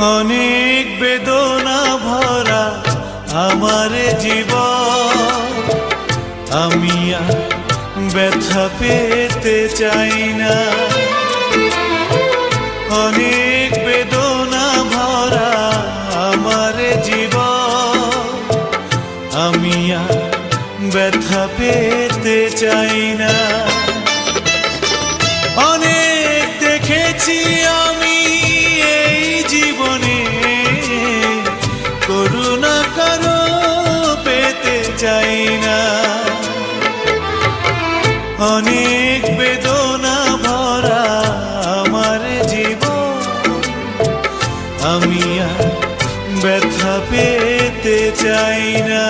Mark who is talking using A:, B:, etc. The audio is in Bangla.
A: অনেক বেদনা ভরা আমার জীবন, আমি আর ব্যথা পেতে চাই না। অনেক বেদনা ভরা আমার জীবন, আমি আর ব্যথা পেতে চাই না। অনেক দেখেছি আমি এই জীবনে, করুণা কারো পেতে চাই না। অনেক বেদনা ভরা আমার জীবন, আমি আর ব্যথা পেতে চাই না।